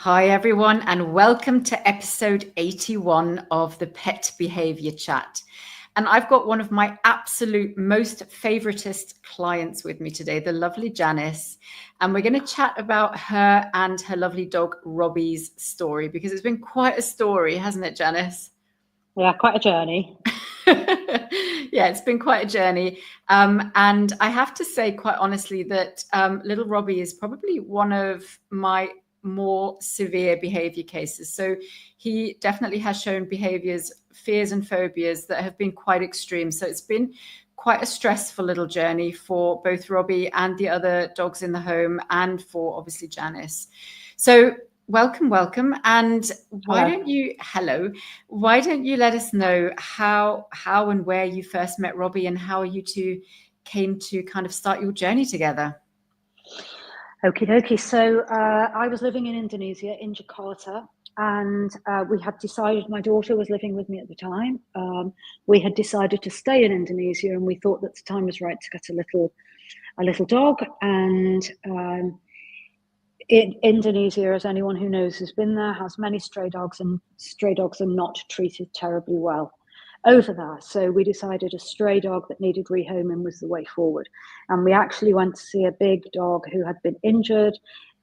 Hi, everyone, and welcome to episode 81 of the Pet Behaviour Chat. And I've got one of my absolute most favoritist clients with me today, the lovely Janice. And we're going to chat about her and her lovely dog, Robbie's story, because it's been quite a story, hasn't it, Janice? Yeah, quite a journey. Yeah, it's been quite a journey. And I have to say, quite honestly, that little Robbie is probably one of my more severe behavior cases. So he definitely has shown behaviors, fears and phobias that have been quite extreme. So it's been quite a stressful little journey for both Robbie and the other dogs in the home, and for obviously Janice. So welcome. And why don't you let us know how and where you first met Robbie, and how you two came to kind of start your journey together? Okie dokie. So I was living in Indonesia, in Jakarta, and we had decided, my daughter was living with me at the time. We had decided to stay in Indonesia, and we thought that the time was right to get a little dog. And in Indonesia, as anyone who knows who's been there, has many stray dogs, and stray dogs are not treated terribly well over there. So we decided a stray dog that needed rehoming was the way forward. And we actually went to see a big dog who had been injured,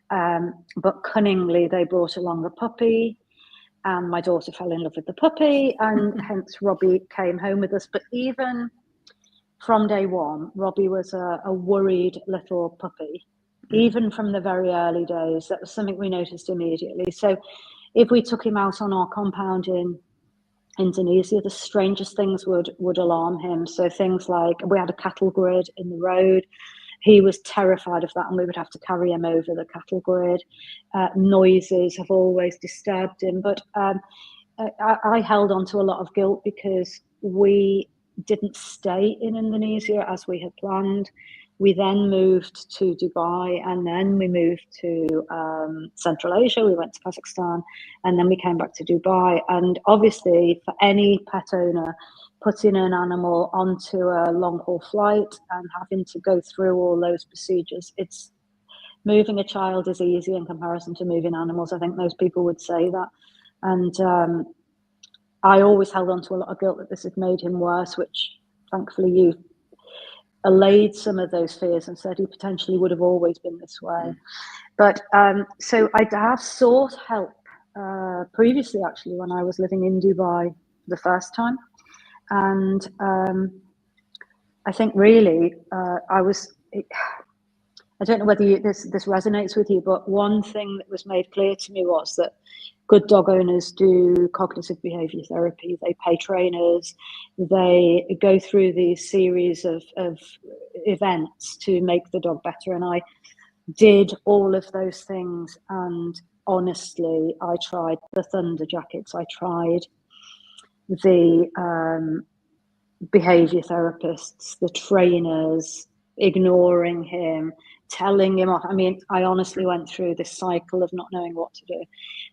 but cunningly they brought along a puppy, and my daughter fell in love with the puppy, and hence Robbie came home with us. But even from day one, Robbie was a worried little puppy. Even from the very early days, that was something we noticed immediately. So if we took him out on our compound in Indonesia, the strangest things would alarm him. So things like, we had a cattle grid in the road. He was terrified of that, and we would have to carry him over the cattle grid. Noises have always disturbed him. But I held on to a lot of guilt because we didn't stay in Indonesia as we had planned. We then moved to Dubai, and then we moved to Central Asia. We went to Kazakhstan, and then we came back to Dubai. And obviously, for any pet owner, putting an animal onto a long-haul flight and having to go through all those procedures, it's moving a child is easy in comparison to moving animals. I think most people would say that. And I always held on to a lot of guilt that this had made him worse, which thankfully you allayed some of those fears and said he potentially would have always been this way. But so I have sought help previously, actually, when I was living in Dubai the first time. And I think really I don't know whether this resonates with you, but one thing that was made clear to me was that good dog owners do cognitive behavior therapy. They pay trainers. They go through these series of events to make the dog better. And I did all of those things. And honestly, I tried the thunder jackets. I tried the behavior therapists, the trainers, ignoring him, telling him off. I mean, I honestly went through this cycle of not knowing what to do.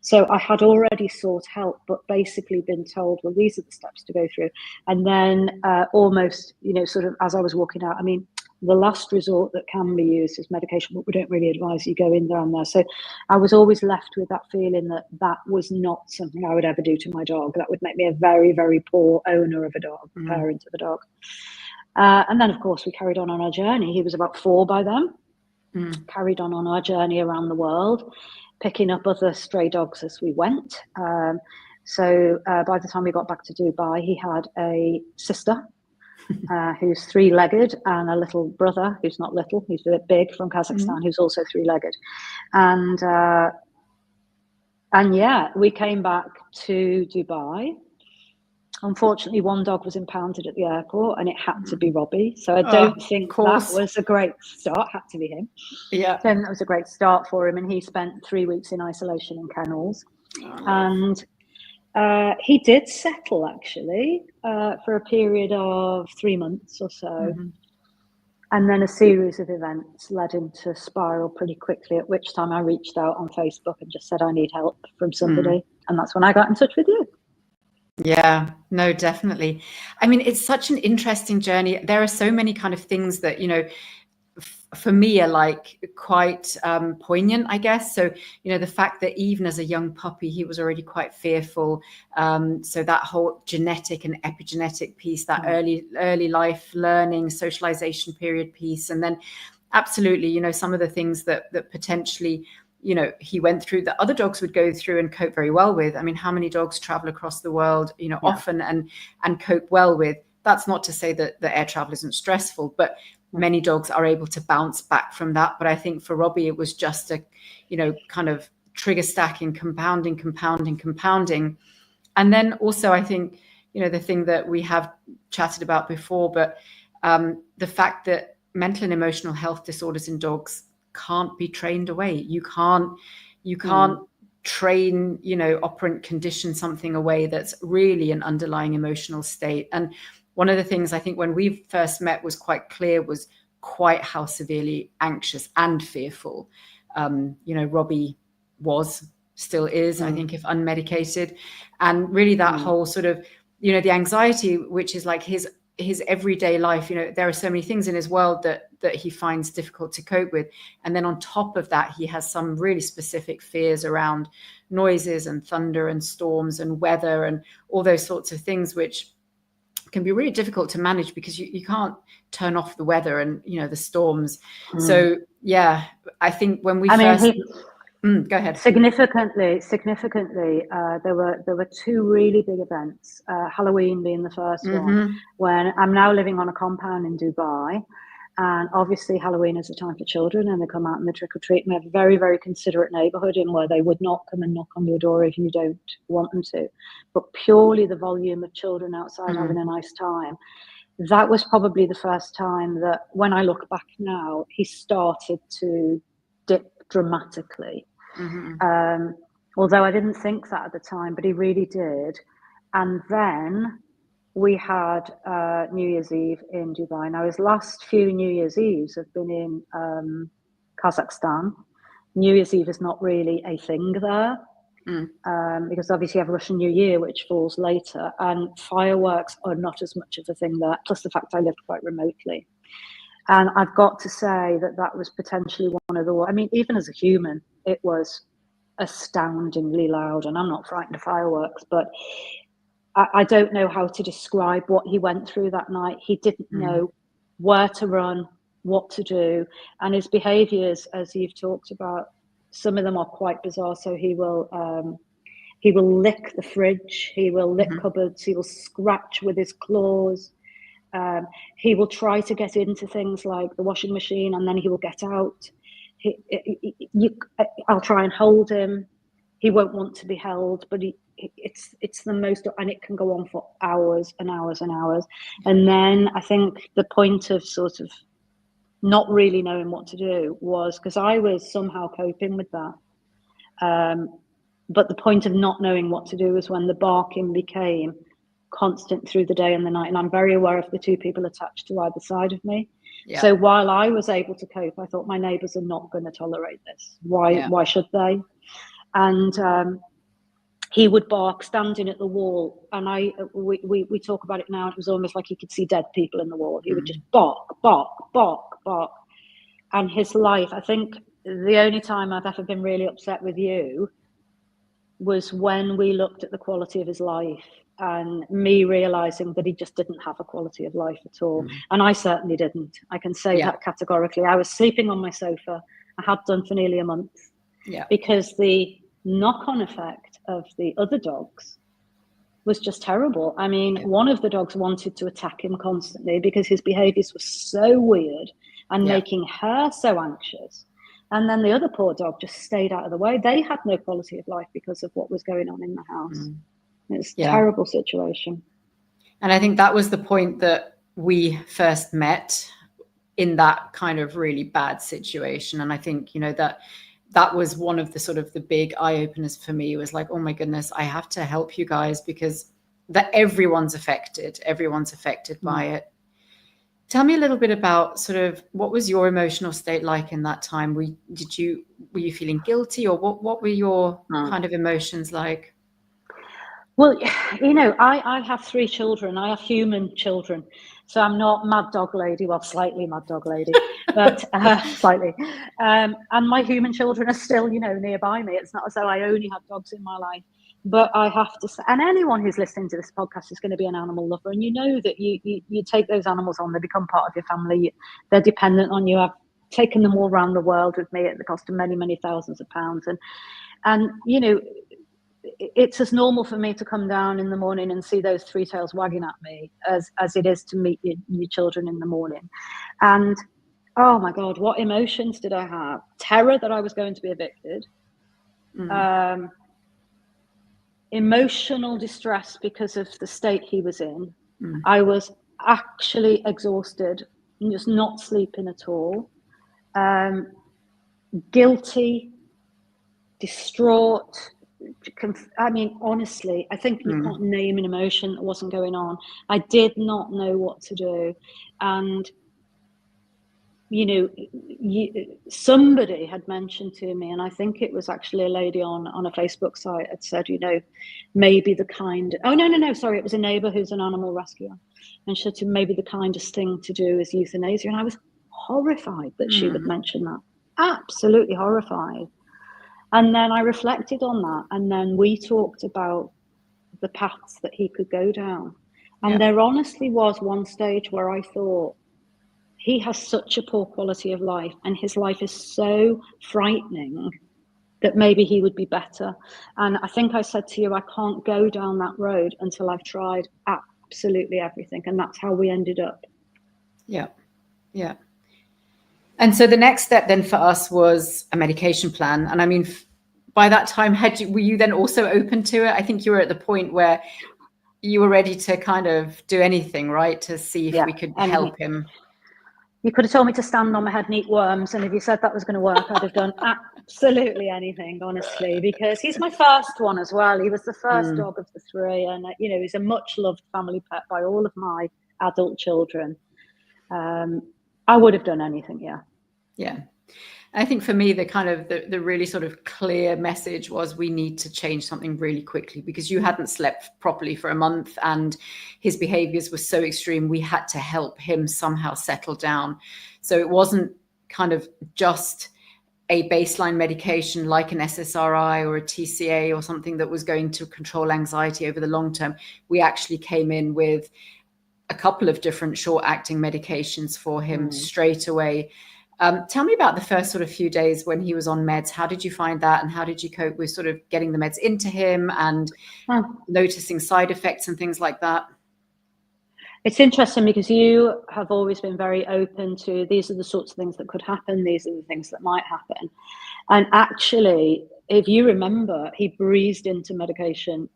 So I had already sought help, but basically been told, well, these are the steps to go through. And then almost, sort of as I was walking out, I mean, the last resort that can be used is medication, but we don't really advise you go in there and there. So I was always left with that feeling that was not something I would ever do to my dog. That would make me a very, very poor owner of a dog, parent of a dog. And then, of course, we carried on our journey. He was about 4 by then. Carried on our journey around the world, picking up other stray dogs as we went. So by the time we got back to Dubai, he had a sister who's 3-legged, and a little brother who's not little, he's a bit big, from Kazakhstan, who's also 3-legged. And yeah, we came back to Dubai. Unfortunately, one dog was impounded at the airport, and it had to be Robbie. So I don't think that was a great start. Had to be him. Yeah. So that was a great start for him, and he spent 3 weeks in isolation in kennels. And he did settle, actually, for a period of 3 months or so. And then a series of events led him to spiral pretty quickly, at which time I reached out on Facebook and just said, I need help from somebody. And that's when I got in touch with you. Yeah, no, definitely. I mean, it's such an interesting journey. There are so many kind of things that, for me are like quite poignant, I guess. So, you know, the fact that even as a young puppy, he was already quite fearful. So that whole genetic and epigenetic piece, that early life learning, socialization period piece. And then absolutely, you know, some of the things that potentially, you know, he went through that other dogs would go through and cope very well with. I mean, how many dogs travel across the world, you know, often and cope well with? That's not to say that the air travel isn't stressful, but many dogs are able to bounce back from that. But I think for Robbie, it was just a, you know, kind of trigger stacking, compounding. And then also, I think, you know, the thing that we have chatted about before, but the fact that mental and emotional health disorders in dogs can't be trained away. You can't train, you know, operant condition something away that's really an underlying emotional state. And one of the things I think when we first met was quite clear was quite how severely anxious and fearful, you know, Robbie still is, I think, if unmedicated. And really that whole sort of, you know, the anxiety, which is like his everyday life, you know, there are so many things in his world that he finds difficult to cope with. And then on top of that, he has some really specific fears around noises and thunder and storms and weather and all those sorts of things, which can be really difficult to manage because you can't turn off the weather and, you know, the storms. So yeah, I think when we go ahead. Significantly, there were two really big events. Halloween being the first one. When I'm now living on a compound in Dubai, and obviously Halloween is a time for children, and they come out and they trick or treat. And we have a very, very considerate neighbourhood in where they would not come and knock on your door if you don't want them to. But purely the volume of children outside having a nice time. That was probably the first time that, when I look back now, he started to dip dramatically. Although I didn't think that at the time, but he really did. And then we had New Year's Eve in Dubai. Now, his last few New Year's Eves have been in Kazakhstan. New Year's Eve is not really a thing there because obviously you have Russian New Year, which falls later, and fireworks are not as much of a thing there, plus the fact I lived quite remotely. And I've got to say that was potentially one of the, I mean, even as a human, it was astoundingly loud. And I'm not frightened of fireworks, but I don't know how to describe what he went through that night. He didn't know where to run, what to do. And his behaviours, as you've talked about, some of them are quite bizarre. So he will lick the fridge, he will lick cupboards, he will scratch with his claws. He will try to get into things like the washing machine, and then he will get out. I'll try and hold him. He won't want to be held, but it's the most, and it can go on for hours and hours and hours. And then I think the point of sort of not really knowing what to do was, because I was somehow coping with that. But the point of not knowing what to do was when the barking became constant through the day and the night. And I'm very aware of the two people attached to either side of me. Yeah. So while I was able to cope, I thought my neighbours are not going to tolerate this. Why should they? And he would bark standing at the wall, and we talk about it now. It was almost like he could see dead people in the wall. He would just bark. And his life, I think the only time I've ever been really upset with you was when we looked at the quality of his life, and me realizing that he just didn't have a quality of life at all. And I certainly didn't. I can say that categorically. I was sleeping on my sofa. I had done for nearly a month because the knock-on effect of the other dogs was just terrible. I mean, one of the dogs wanted to attack him constantly because his behaviors were so weird and making her so anxious. And then the other poor dog just stayed out of the way. They had no quality of life because of what was going on in the house. It's a terrible situation. And I think that was the point that we first met, in that kind of really bad situation. And I think, you know, that was one of the sort of the big eye openers for me. It was like, oh my goodness, I have to help you guys, because everyone's affected by it. Tell me a little bit about sort of what was your emotional state like in that time? Were you feeling guilty, or what were your kind of emotions like? Well, you know, I have 3 children. I have human children. So I'm not mad dog lady, well, slightly mad dog lady, but slightly. And my human children are still, you know, nearby me. It's not as though I only have dogs in my life. But I have to say, and anyone who's listening to this podcast is going to be an animal lover. And you know that you take those animals on, they become part of your family. They're dependent on you. I've taken them all around the world with me at the cost of many, many thousands of pounds. And you know, it's as normal for me to come down in the morning and see those 3 tails wagging at me as it is to meet your children in the morning. And oh my God, what emotions did I have? Terror that I was going to be evicted. Emotional distress because of the state he was in. I was actually exhausted, just not sleeping at all. Guilty, distraught. I mean, honestly, I think you can't name an emotion that wasn't going on. I did not know what to do. And, you know, somebody had mentioned to me, and I think it was actually a lady on a Facebook site, had said, you know, maybe the kind, sorry, it was a neighbour who's an animal rescuer. And she said to me, maybe the kindest thing to do is euthanasia. And I was horrified that she would mention that. Absolutely horrified. And then I reflected on that, and then we talked about the paths that he could go down. And there honestly was one stage where I thought, he has such a poor quality of life, and his life is so frightening that maybe he would be better. And I think I said to you, I can't go down that road until I've tried absolutely everything. And that's how we ended up. Yeah. Yeah. And so the next step then for us was a medication plan. And I mean, by that time, were you then also open to it? I think you were at the point where you were ready to kind of do anything, right? To see if we could help him. You could have told me to stand on my head and eat worms. And if you said that was going to work, I'd have done absolutely anything, honestly, because he's my first one as well. He was the first dog of the 3. And, you know, he's a much loved family pet by all of my adult children. I would have done anything, yeah. Yeah. I think for me, the kind of the really sort of clear message was we need to change something really quickly, because you hadn't slept properly for a month and his behaviors were so extreme. We had to help him somehow settle down. So it wasn't kind of just a baseline medication like an SSRI or a TCA or something that was going to control anxiety over the long term. We actually came in with a couple of different short-acting medications for him straight away. Tell me about the first sort of few days when he was on meds. How did you find that? And how did you cope with sort of getting the meds into him and noticing side effects and things like that? It's interesting because you have always been very open to, these are the sorts of things that could happen. These are the things that might happen. And actually, if you remember, he breezed into medication.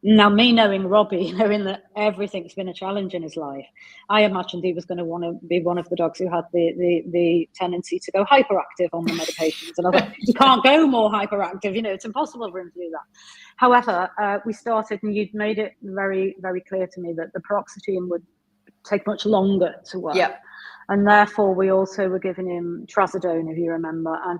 Now, me knowing Robbie, knowing that everything's been a challenge in his life, I imagined he was going to want to be one of the dogs who had the tendency to go hyperactive on the medications. And I thought, you can't go more hyperactive, you know, it's impossible for him to do that. However, we started, and you'd made it very, very clear to me that the paroxetine would take much longer to work. Yeah. And therefore, we also were giving him trazodone, if you remember. And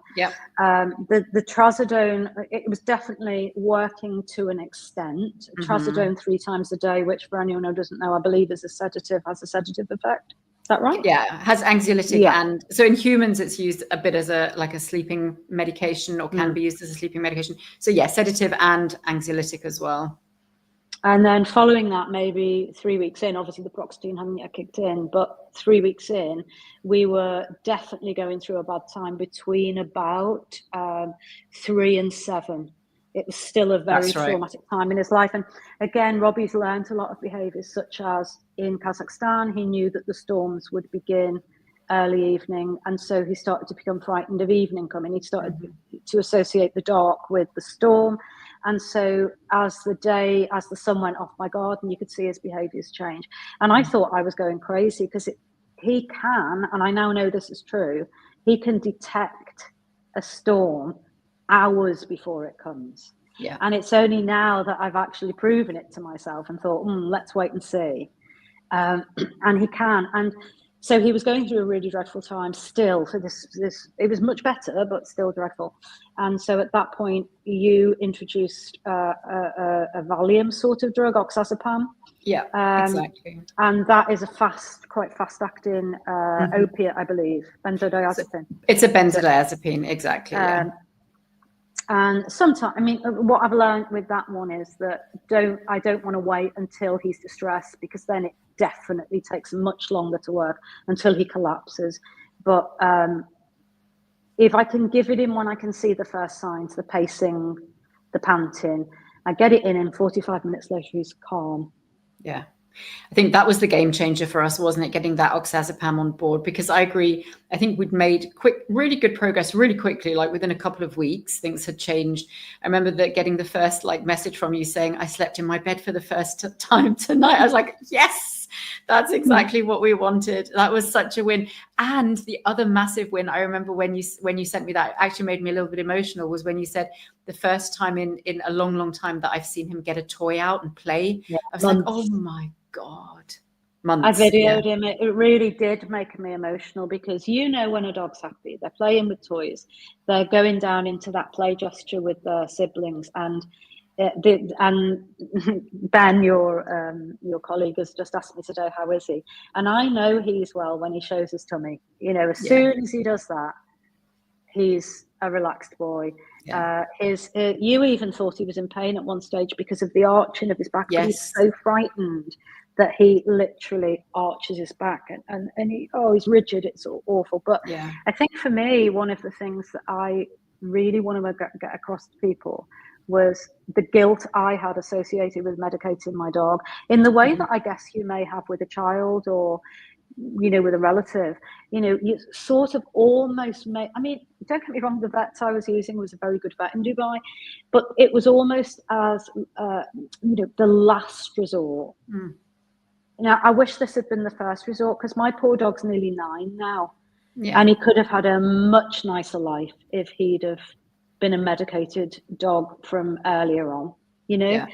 the trazodone, it was definitely working to an extent. Trazodone 3 times a day, which for anyone who doesn't know, I believe is a sedative, has a sedative effect. Is that right? Yeah, it has anxiolytic. And so in humans, it's used a bit as a sleeping medication, or can be used as a sleeping medication. So yeah, sedative and anxiolytic as well. And then following that, maybe 3 weeks in, obviously the paroxetine hadn't yet kicked in, but 3 weeks in, we were definitely going through a bad time between about 3 and 7. It was still a very traumatic time in his life. And again, Robbie's learned a lot of behaviors, such as in Kazakhstan, he knew that the storms would begin early evening. And so he started to become frightened of evening coming. He started to associate the dark with the storm. And so as the sun went off my garden, you could see his behaviors change. And I thought I was going crazy, because he can, and I now know this is true, he can detect a storm hours before it comes. Yeah. And it's only now that I've actually proven it to myself and thought, let's wait and see. And he can. And So he was going through a really dreadful time still. So this it was much better, but still dreadful. And so at that point, you introduced a Valium sort of drug, oxazepam. Yeah, exactly. And that is a quite fast-acting opiate, I believe, benzodiazepine. It's a benzodiazepine, exactly. Yeah. And sometimes, I mean, what I've learned with that one is that I don't want to wait until he's distressed, because then it definitely takes much longer to work until he collapses. But if I can give it him when I can see the first signs, the pacing, the panting, I get it in 45 minutes later, he's calm. Yeah. I think that was the game changer for us, wasn't it? Getting that oxazepam on board, because I agree. I think we'd made really good progress really quickly, like within a couple of weeks, things had changed. I remember that getting the first message from you saying, I slept in my bed for the first time tonight. I was like, yes, that's exactly what we wanted. That was such a win. And the other massive win, I remember when you sent me that, actually made me a little bit emotional, was when you said the first time in a long time that I've seen him get a toy out and play. Yeah, I was like, oh my God. Months. I videoed him. It really did make me emotional, because when a dog's happy, they're playing with toys, they're going down into that play gesture with their siblings, and Ben, your colleague, has just asked me today, how is he? And I know he's well when he shows his tummy. As soon as he does that, he's a relaxed boy. Yeah. You even thought he was in pain at one stage because of the arching of his back. Yes. But he's so frightened that he literally arches his back, and he's rigid. It's awful. But yeah. I think for me, one of the things that I really want to get across to people was the guilt I had associated with medicating my dog, in the way that I guess you may have with a child, or with a relative. You sort of almost make, I mean, don't get me wrong, the vets I was using was a very good vet in Dubai, but it was almost as the last resort. Now, I wish this had been the first resort, because my poor dog's nearly 9 now. Yeah. And he could have had a much nicer life if he'd have been a medicated dog from earlier on. Yeah.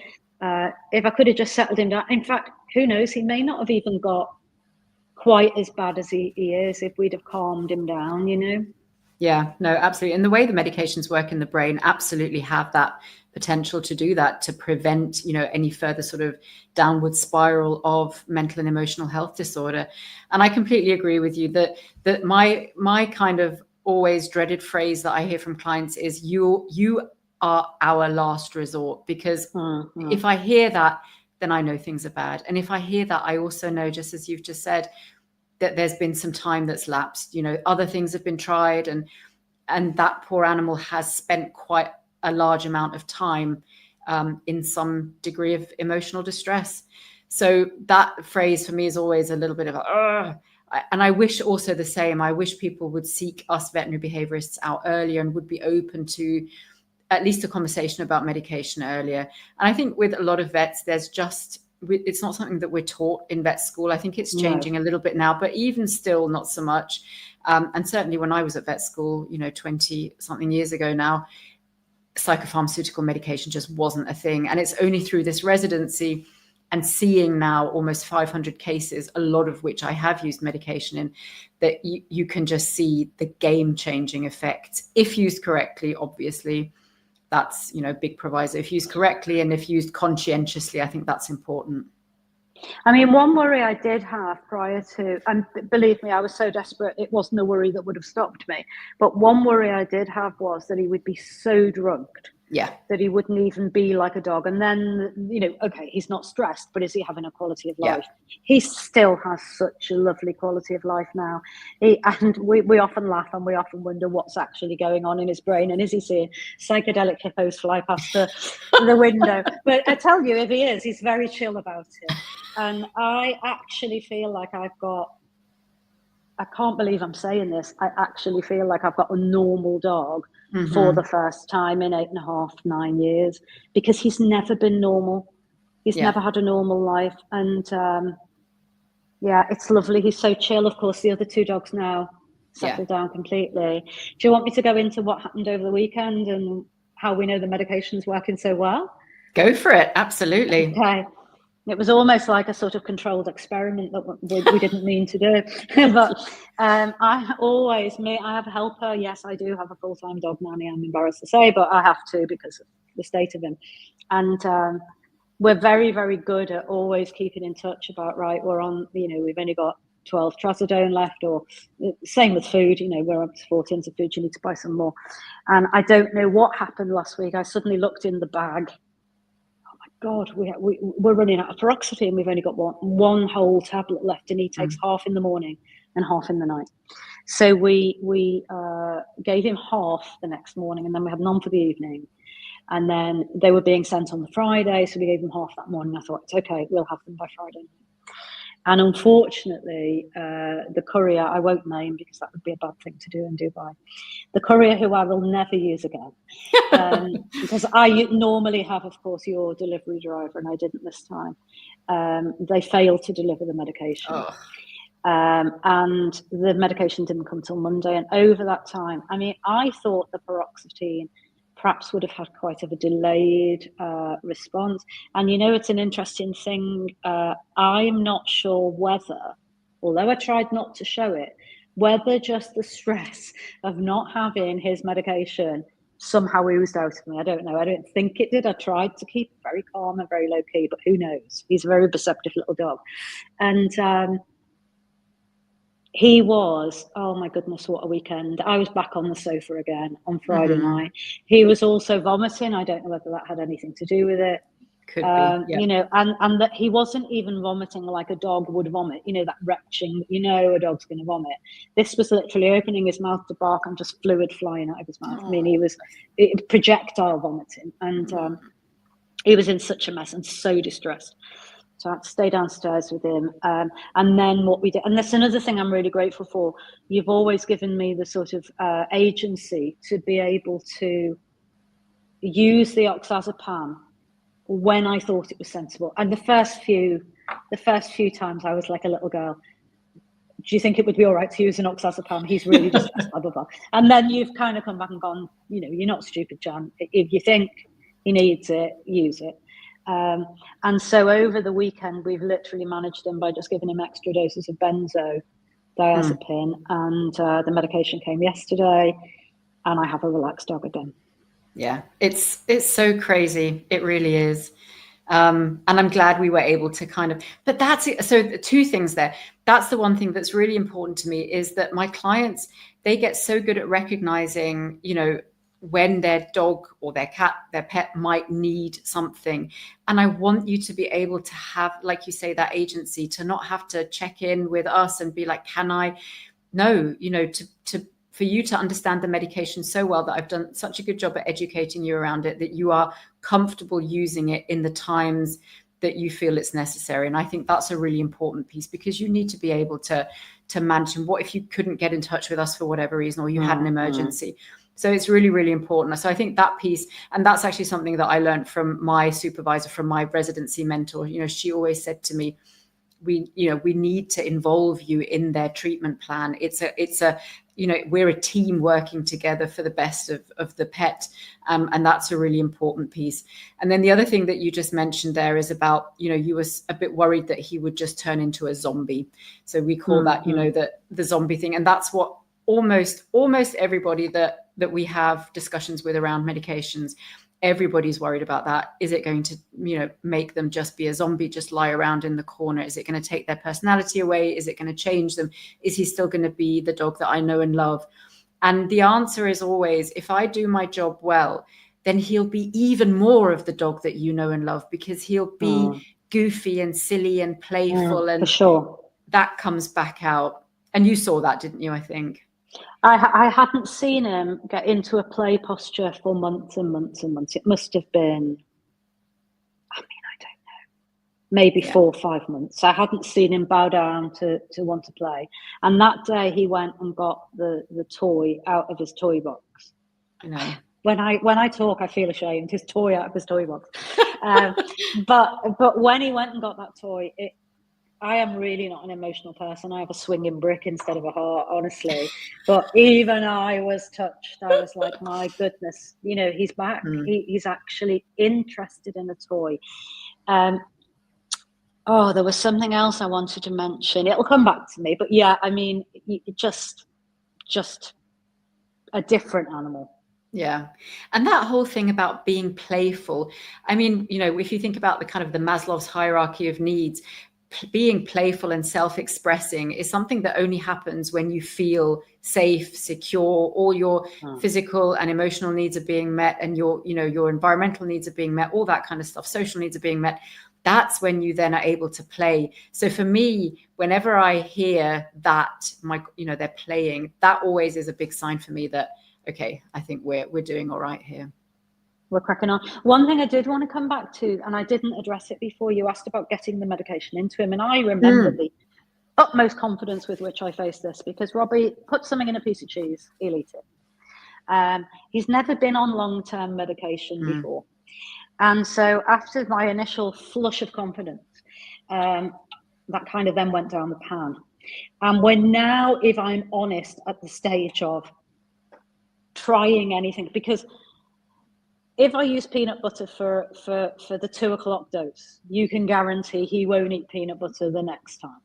If I could have just settled him down. In fact, who knows, he may not have even got quite as bad as he is if we'd have calmed him down. Yeah, no, absolutely. And the way the medications work in the brain absolutely have that potential to do that, to prevent, any further sort of downward spiral of mental and emotional health disorder. And I completely agree with you that my kind of always dreaded phrase that I hear from clients is you are our last resort, because if I hear that, then I know things are bad. And if I hear that, I also know, just as you've just said, that there's been some time that's lapsed, other things have been tried, and that poor animal has spent quite a large amount of time in some degree of emotional distress. So that phrase for me is always a little bit of and I wish also the same. I wish people would seek us veterinary behaviorists out earlier and would be open to at least a conversation about medication earlier. And I think with a lot of vets, it's not something that we're taught in vet school. I think it's changing a little bit now, but even still not so much. And certainly when I was at vet school, 20 something years ago now, psychopharmaceutical medication just wasn't a thing. And it's only through this residency and seeing now almost 500 cases, a lot of which I have used medication in, that you can just see the game-changing effect. If used correctly, obviously, that's, big proviso. If used correctly and if used conscientiously, I think that's important. I mean, one worry I did have prior to, and believe me, I was so desperate, it wasn't a worry that would have stopped me. But one worry I did have was that he would be so drugged. Yeah. That he wouldn't even be like a dog. And then, okay, he's not stressed, but is he having a quality of life? Yeah. He still has such a lovely quality of life now. And we often laugh and we often wonder what's actually going on in his brain. And is he seeing psychedelic hippos fly past the window? But I tell you, if he is, he's very chill about it. And I actually feel like I can't believe I'm saying this, I actually feel like I've got a normal dog for the first time in 8.5, 9 years, because he's never been normal. He's never had a normal life. And it's lovely. He's so chill. Of course, the other 2 dogs now settled down completely. Do you want me to go into what happened over the weekend and how we know the medication's working so well? Go for it. Absolutely. Okay. It was almost like a sort of controlled experiment that we didn't mean to do. But I have a helper. Yes, I do have a full-time dog nanny, I'm embarrassed to say, but I have to because of the state of him. And we're very, very good at always keeping in touch about, right, we're on, we've only got 12 trazodone left, or same with food, we're up to 4 tins of food, you need to buy some more. And I don't know what happened last week. I suddenly looked in the bag. God, we're running out of paroxetine. We've only got one whole tablet left, and he takes half in the morning and half in the night. So we gave him half the next morning, and then we had none for the evening. And then they were being sent on the Friday, so we gave them half that morning. I thought, it's okay, we'll have them by Friday. And unfortunately, the courier, I won't name because that would be a bad thing to do in Dubai, the courier, who I will never use again, because I normally have, of course, your delivery driver, and I didn't this time. They failed to deliver the medication. Oh. And the medication didn't come till Monday. And over that time, I thought the paroxetine perhaps would have had quite of a delayed response. And it's an interesting thing. I'm not sure whether, although I tried not to show it, whether just the stress of not having his medication somehow oozed out of me. I don't know. I don't think it did. I tried to keep very calm and very low key, but who knows? He's a very perceptive little dog. And he was, oh my goodness, what a weekend. I was back on the sofa again on Friday night. He was also vomiting. I don't know whether that had anything to do with it. Could be, yeah. And that he wasn't even vomiting like a dog would vomit, that retching, a dog's going to vomit. This was literally opening his mouth to bark and just fluid flying out of his mouth. He was projectile vomiting, and he was in such a mess and so distressed. So I had to stay downstairs with him. And then what we did, and that's another thing I'm really grateful for. You've always given me the sort of agency to be able to use the oxazepam when I thought it was sensible. And the first few times I was like a little girl. Do you think it would be all right to use an oxazepam? He's really distressed, blah, blah, blah. And then you've kind of come back and gone, you're not stupid, Jan. If you think he needs it, use it. And so over the weekend, we've literally managed him by just giving him extra doses of benzodiazepine, and the medication came yesterday, and I have a relaxed dog again. Yeah, it's so crazy. It really is. And I'm glad we were able to but that's it. So the two things there. That's the one thing that's really important to me, is that my clients, they get so good at recognizing, when their dog or their cat, their pet might need something. And I want you to be able to have, like you say, that agency, to not have to check in with us and be like, can I? No, for you to understand the medication so well that I've done such a good job at educating you around it, that you are comfortable using it in the times that you feel it's necessary. And I think that's a really important piece, because you need to be able to manage. And what if you couldn't get in touch with us for whatever reason, or you had an emergency? So it's really, really important. So I think that piece, and that's actually something that I learned from my supervisor, from my residency mentor. She always said to me, we need to involve you in their treatment plan. It's a we're a team working together for the best of the pet. And that's a really important piece. And then the other thing that you just mentioned there is about, you were a bit worried that he would just turn into a zombie. So we call that, the zombie thing. And that's what almost everybody that we have discussions with around medications, everybody's worried about that. Is it going to, make them just be a zombie, just lie around in the corner? Is it going to take their personality away? Is it going to change them? Is he still going to be the dog that I know and love? And the answer is always, if I do my job well, then he'll be even more of the dog that you know and love, because he'll be goofy and silly and playful. And for sure, that comes back out. And you saw that, didn't you, I think? I hadn't seen him get into a play posture for months and months and months. It must have been, I don't know, maybe 4 or 5 months. I hadn't seen him bow down to want to play. And that day he went and got the toy out of his toy box. I know. When I talk, I feel ashamed. His toy out of his toy box. But when he went and got that toy, I am really not an emotional person. I have a swinging brick instead of a heart, honestly. But even I was touched. I was like, my goodness, he's back. He's actually interested in a toy. Oh, there was something else I wanted to mention. It'll come back to me. But yeah, I mean, just a different animal. Yeah. And that whole thing about being playful, I mean, you know, if you think about the kind of the Maslow's hierarchy of needs, being playful and self-expressing is something that only happens when you feel safe, secure, all your physical and emotional needs are being met, and your, you know, your environmental needs are being met, all that kind of stuff, social needs are being met. That's when you then are able to play. So for me, whenever I hear that, you know, they're playing, that always is a big sign for me that, okay, I think we're doing all right here. We're cracking on. One thing I did want to come back to, and I didn't address it before, you asked about getting the medication into him. And I remember the utmost confidence with which I faced this, because Robbie put something in a piece of cheese, he'll eat it. He's never been on long-term medication before. And so after my initial flush of confidence, that kind of then went down the pan. And we're now, if I'm honest, at the stage of trying anything, because if I use peanut butter for the 2 o'clock dose, you can guarantee he won't eat peanut butter the next time.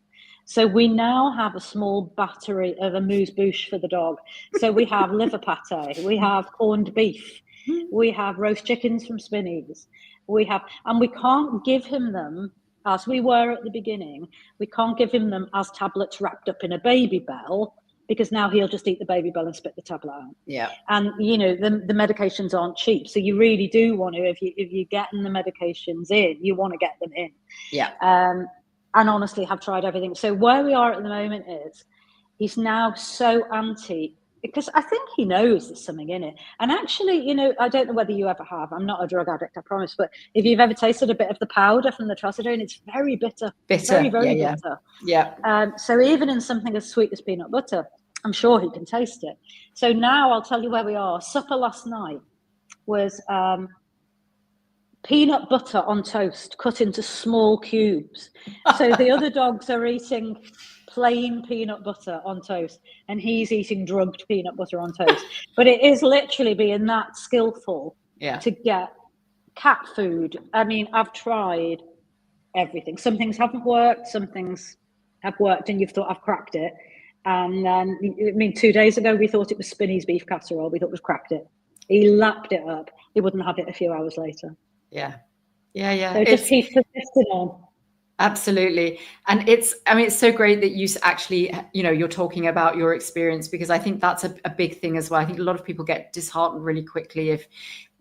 So we now have a small battery of amuse-bouche for the dog. So we have liver pate, we have corned beef, we have roast chickens from Spinneys, and we can't give him them as we were at the beginning. We can't give him them as tablets wrapped up in a Baby Bell, because now he'll just eat the Baby Bell and spit the tablet out. Yeah. And you know, the medications aren't cheap, so you really do want to, if you're getting the medications in, you want to get them in. Yeah. And honestly, have tried everything. So where we are at the moment is he's now so anti, because I think he knows there's something in it. And actually, you know, I don't know whether you ever have, I'm not a drug addict, I promise, but if you've ever tasted a bit of the powder from the trazodone, it's very bitter. Very, very bitter. Yeah. So even in something as sweet as peanut butter, I'm sure he can taste it. So now I'll tell you where we are. Supper last night was peanut butter on toast cut into small cubes. So the other dogs are eating plain peanut butter on toast, and he's eating drugged peanut butter on toast. But it is literally being that skillful to get cat food. I mean, I've tried everything. Some things haven't worked, some things have worked, and you've thought, I've cracked it. And I mean, 2 days ago, we thought it was Spinneys beef casserole. We thought we've cracked it. He lapped it up. He wouldn't have it a few hours later. Yeah. So just keep persisting on. Absolutely. And it's so great that you actually, you know, you're talking about your experience, because I think that's a big thing as well. I think a lot of people get disheartened really quickly if,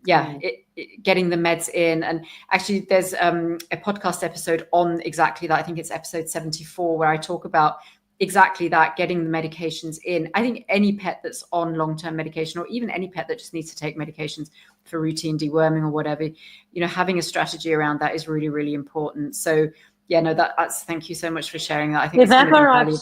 getting the meds in. And actually there's a podcast episode on exactly that. I think it's episode 74, where I talk about exactly that, getting the medications in. I think any pet that's on long-term medication, or even any pet that just needs to take medications for routine deworming or whatever, you know, having a strategy around that is really, really important. So yeah, no, that's, thank you so much for sharing that. I think whenever I've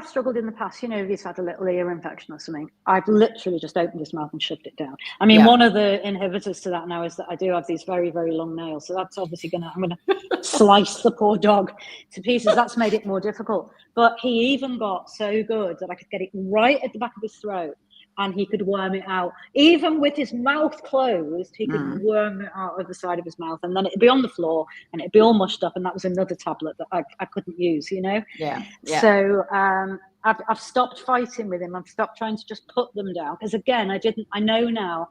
struggled in the past, you know, if he's had a little ear infection or something, I've literally just opened his mouth and shoved it down. I mean, one of the inhibitors to that now is that I do have these very, very long nails. So that's obviously I'm going to slice the poor dog to pieces. That's made it more difficult. But he even got so good that I could get it right at the back of his throat, and he could worm it out. Even with his mouth closed, he could worm it out of the side of his mouth, and then it'd be on the floor and it'd be all mushed up, and that was another tablet that I couldn't use, you know? Yeah. So I've stopped fighting with him. I've stopped trying to just put them down, because again, I know now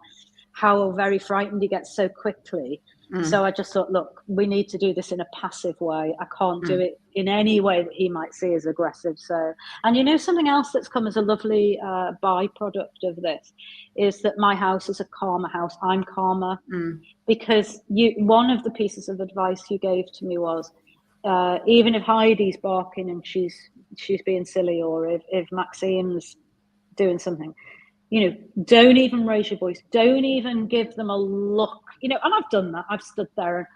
how very frightened he gets so quickly. So I just thought, look, we need to do this in a passive way. I can't do it in any way that he might see as aggressive. So, and you know, something else that's come as a lovely byproduct of this is that my house is a calmer house. I'm calmer because one of the pieces of advice you gave to me was, even if Heidi's barking and she's being silly, or if Maxine's doing something, you know, don't even raise your voice. Don't even give them a look. You know, and I've done that. I've stood there and,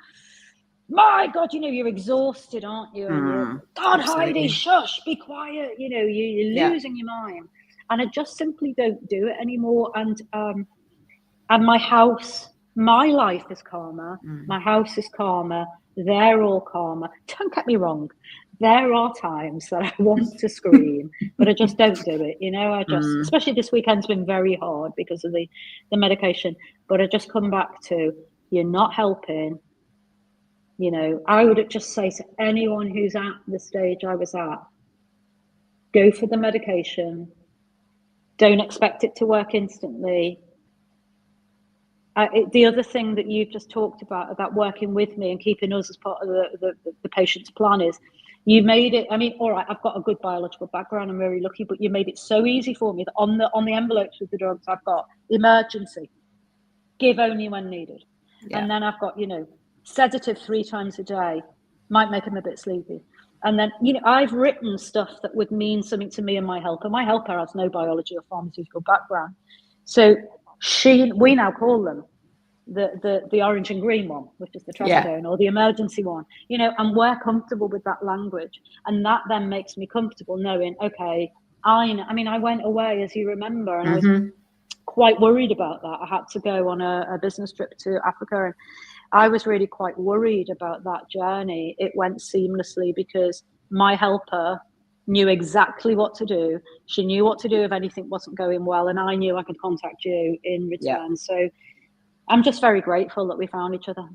my God, you know, you're exhausted, aren't you? And you're, God, absolutely. Heidi, shush, be quiet. You know, you're losing your mind. And I just simply don't do it anymore. And my house, my life is calmer. My house is calmer. They're all calmer. Don't get me wrong. There are times that I want to scream, but I just don't do it. You know, especially this weekend's been very hard because of the medication, but I just come back to, you're not helping. You know, I would just say to anyone who's at the stage I was at, go for the medication. Don't expect it to work instantly. The other thing that you've just talked about working with me and keeping us as part of the patient's plan is you made it. I mean, all right, I've got a good biological background. I'm very lucky, but you made it so easy for me that on the envelopes with the drugs, I've got emergency, give only when needed. Yeah. And then I've got, you know, sedative 3 times a day, might make them a bit sleepy. And then, you know, I've written stuff that would mean something to me and my helper. My helper has no biology or pharmaceutical background. So we now call them the orange and green one, which is the trazodone, or the emergency one, you know, and we're comfortable with that language. And that then makes me comfortable knowing, okay, I mean, I went away, as you remember, and I was quite worried about that. I had to go on a business trip to Africa, and I was really quite worried about that journey. It went seamlessly because my helper knew exactly what to do. She knew what to do if anything wasn't going well, and I knew I could contact you in return. Yeah. So I'm just very grateful that we found each other.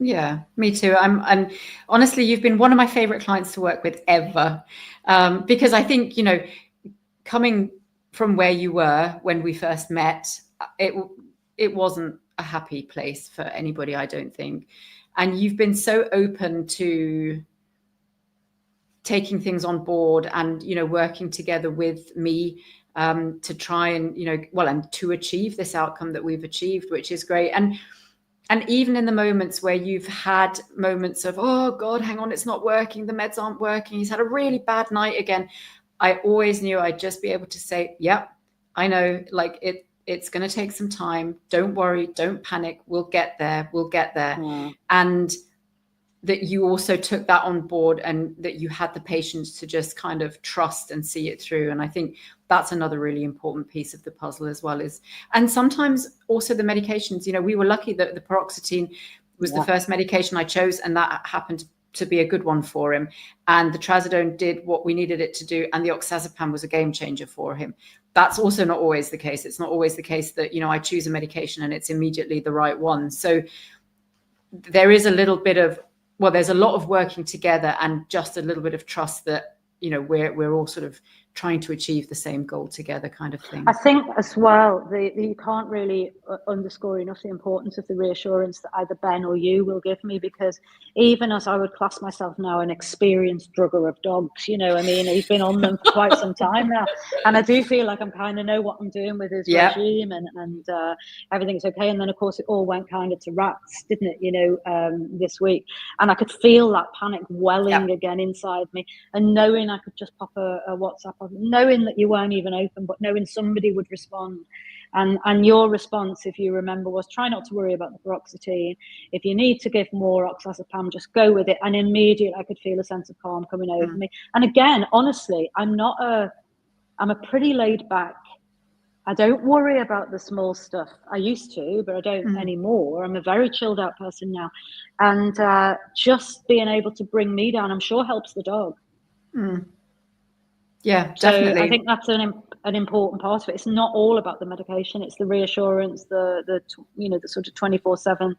Yeah, me too. And honestly, you've been one of my favorite clients to work with ever, because I think, you know, coming from where you were when we first met, it wasn't a happy place for anybody, I don't think. And you've been so open to taking things on board and, you know, working together with me to try and, you know, well, and to achieve this outcome that we've achieved, which is great. And even in the moments where you've had moments of, oh God, hang on, it's not working, the meds aren't working, he's had a really bad night again, I always knew I'd just be able to say, yep, I know, like it's going to take some time. Don't worry, don't panic. We'll get there. And that you also took that on board and that you had the patience to just kind of trust and see it through. And I think that's another really important piece of the puzzle as well and sometimes also the medications, you know, we were lucky that the paroxetine was the first medication I chose, and that happened to be a good one for him. And the trazodone did what we needed it to do. And the oxazepam was a game changer for him. That's also not always the case. It's not always the case that, you know, I choose a medication and it's immediately the right one. So there is a little bit of, well, there's a lot of working together and just a little bit of trust that, you know, we're all sort of trying to achieve the same goal together, kind of thing. I think as well, you can't really underscore enough the importance of the reassurance that either Ben or you will give me, because even as I would class myself now an experienced drugger of dogs, you know, I mean, he's been on them for quite some time now, and I do feel like I'm kind of know what I'm doing with his regime, and everything's okay. And then of course it all went kind of to rats, didn't it, you know, this week, and I could feel that panic welling again inside me, and knowing I could just pop a WhatsApp, knowing that you weren't even open, but knowing somebody would respond. And your response, if you remember, was try not to worry about the paroxetine. If you need to give more oxazepam, just go with it. And immediately I could feel a sense of calm coming over me. And again, honestly, I'm a pretty laid back. I don't worry about the small stuff. I used to, but I don't anymore. I'm a very chilled out person now. And just being able to bring me down, I'm sure helps the dog. Yeah, definitely. So I think that's an important part of it. It's not all about the medication. It's the reassurance, the you know, the sort of 24/7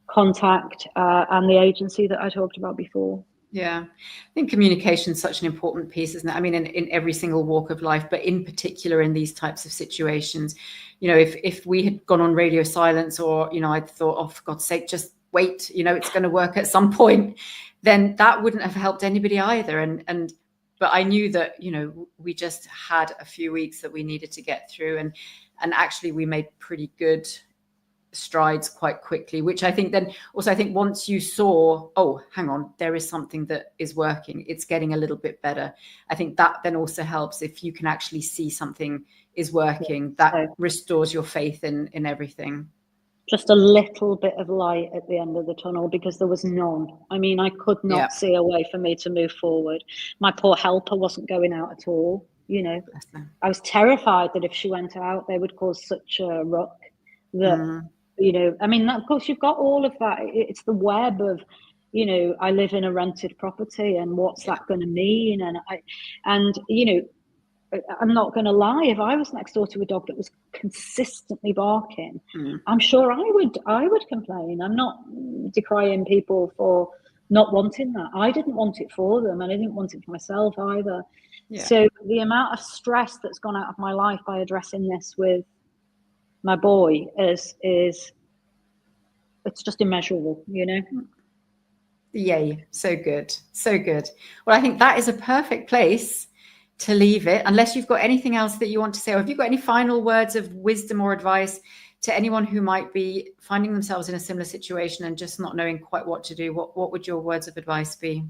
contact and the agency that I talked about before. Yeah, I think communication is such an important piece, isn't it? I mean, in every single walk of life, but in particular in these types of situations, you know, if we had gone on radio silence, or, you know, I thought, oh, for God's sake, just wait, you know, it's going to work at some point, then that wouldn't have helped anybody either. But I knew that, you know, we just had a few weeks that we needed to get through, and actually we made pretty good strides quite quickly, which I think then also, I think once you saw, oh, hang on, there is something that is working, it's getting a little bit better. I think that then also helps if you can actually see something is working, that restores your faith in everything. Just a little bit of light at the end of the tunnel, because there was none. I mean, I could not see a way for me to move forward. My poor helper wasn't going out at all. You know, I was terrified that if she went out, they would cause such a ruck that, you know, I mean, of course, you've got all of that. It's the web of, you know, I live in a rented property, and what's that going to mean? And you know, I'm not going to lie, if I was next door to a dog that was consistently barking, I'm sure I would complain. I'm not decrying people for not wanting that. I didn't want it for them, and I didn't want it for myself either. Yeah. So the amount of stress that's gone out of my life by addressing this with my boy is it's just immeasurable, you know. Yay, so good, so good. Well, I think that is a perfect place to leave it, unless you've got anything else that you want to say, or have you got any final words of wisdom or advice to anyone who might be finding themselves in a similar situation and just not knowing quite what to do? What would your words of advice be?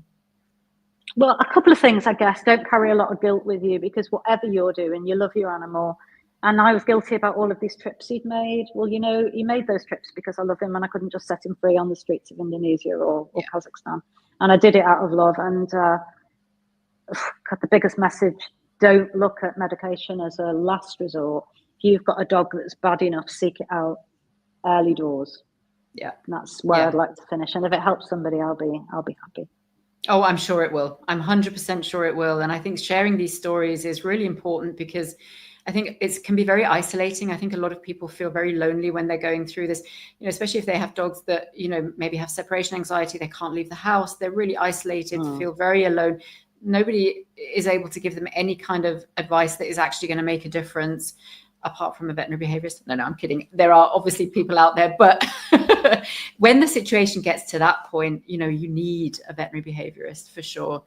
Well, a couple of things, I guess. Don't carry a lot of guilt with you, because whatever you're doing, you love your animal. And I was guilty about all of these trips he'd made. Well, you know, he made those trips because I love him, and I couldn't just set him free on the streets of Indonesia or Kazakhstan. And I did it out of love. And the biggest message, don't look at medication as a last resort. If you've got a dog that's bad enough, seek it out early doors. Yeah. And that's where I'd like to finish. And if it helps somebody, I'll be happy. Oh, I'm sure it will. I'm 100% sure it will. And I think sharing these stories is really important, because I think it can be very isolating. I think a lot of people feel very lonely when they're going through this, you know, especially if they have dogs that, you know, maybe have separation anxiety, they can't leave the house, they're really isolated, feel very alone. Nobody is able to give them any kind of advice that is actually going to make a difference, apart from a veterinary behaviorist. No, I'm kidding. There are obviously people out there, but when the situation gets to that point, you know, you need a veterinary behaviorist for sure.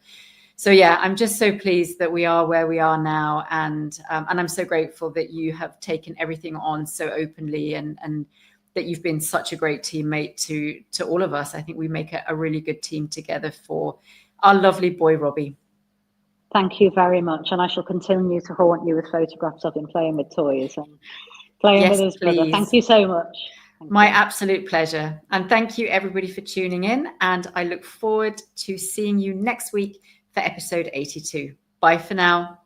So yeah, I'm just so pleased that we are where we are now, and I'm so grateful that you have taken everything on so openly, and that you've been such a great teammate to all of us. I think we make a really good team together for our lovely boy Robbie. Thank you very much, and I shall continue to haunt you with photographs of him playing with toys and playing with his brother. Thank you so much. My absolute pleasure. And thank you everybody for tuning in, and I look forward to seeing you next week for episode 82. Bye for now.